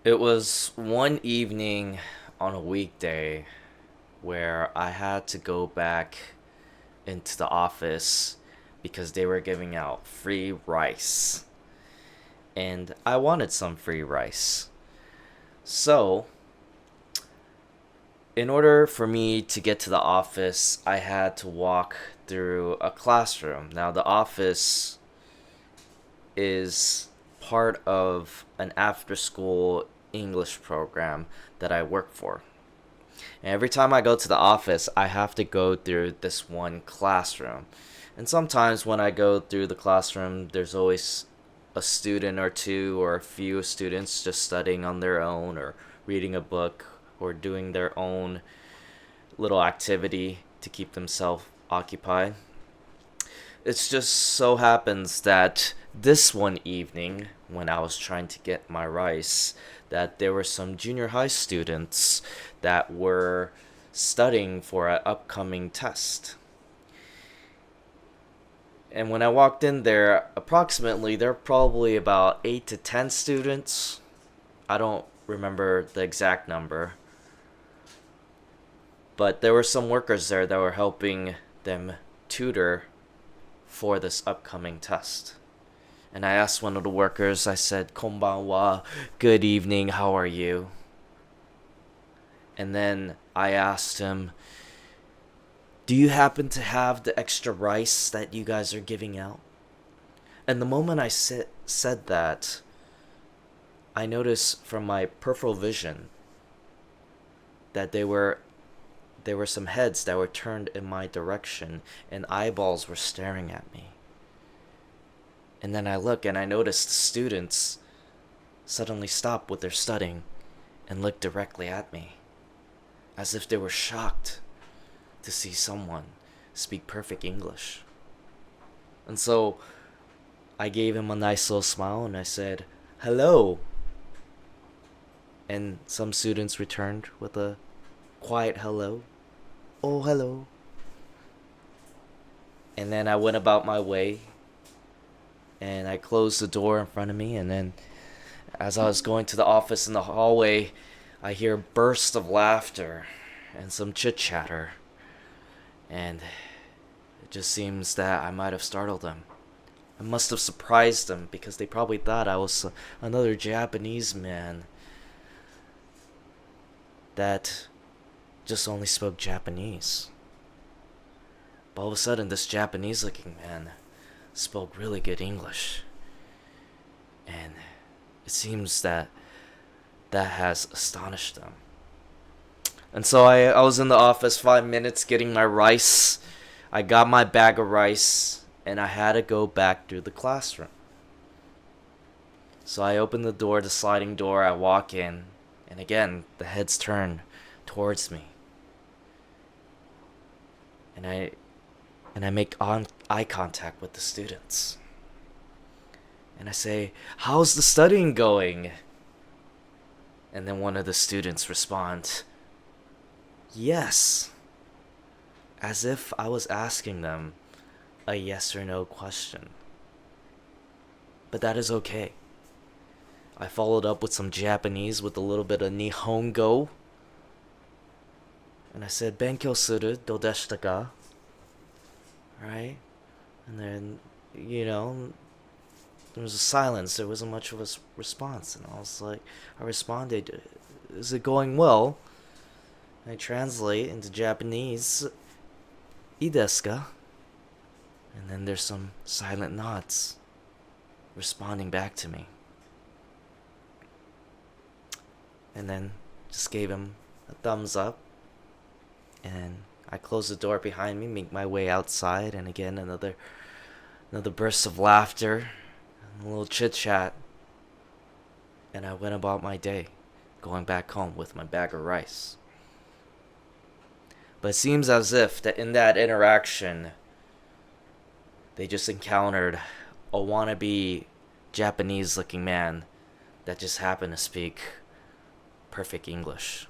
It was one evening on a weekday where I had to go back into the office because they were giving out free rice. And I wanted some free rice. So, in order for me to get to the office, I had to walk through a classroom. Now, the office is part of an after school English program that I work for. And every time I go to the office, I have to go through this one classroom. And sometimes when I go through the classroom, there's always a student or two or a few students just studying on their own or reading a book or doing their own little activity to keep themselves occupied. It just so happens that this one evening, when I was trying to get my rice, that there were some junior high students that were studying for an upcoming test. And when I walked in there, approximately there are probably about 8 to 10 students. I don't remember the exact number. But there were some workers there that were helping them tutor for this upcoming test. And I asked one of the workers, I said, "Konbanwa, good evening, how are you?" And then I asked him, "Do you happen to have the extra rice that you guys are giving out?" And the moment I said that, I noticed from my peripheral vision that there were some heads that were turned in my direction and eyeballs were staring at me. And then I look and I notice the students suddenly stop what they're studying and look directly at me, as if they were shocked to see someone speak perfect English. And so I gave him a nice little smile and I said, "Hello." And some students returned with a quiet hello. "Oh, hello." And then I went about my way and I closed the door in front of me. And then as I was going to the office in the hallway, I hear bursts of laughter and some chit chatter. And it just seems that I might have startled them. I must have surprised them because they probably thought I was another Japanese man that just only spoke Japanese. But all of a sudden, this Japanese looking man spoke really good English. And it seems that that has astonished them. And so I was in the office 5 minutes getting my rice. I got my bag of rice and I had to go back through the classroom. So I open the door, the sliding door, I walk in, and again, the heads turn towards me. And I make eye contact with the students. And I say, "How's the studying going?" And then one of the students responds, "Yes," as if I was asking them a yes or no question. But that is okay. I followed up with some Japanese with a little bit of Nihongo. And I said, "Benkyou suru do deshita ka?" Right? And then, there was a silence. There wasn't much of a response. And I responded, "Is it going well?" I translate into Japanese, "I desu ka?" And then there's some silent nods responding back to me. And then just gave him a thumbs up. And I close the door behind me, make my way outside, and again another burst of laughter, and a little chit chat. And I went about my day, going back home with my bag of rice. But it seems as if that in that interaction, they just encountered a wannabe Japanese looking man that just happened to speak perfect English.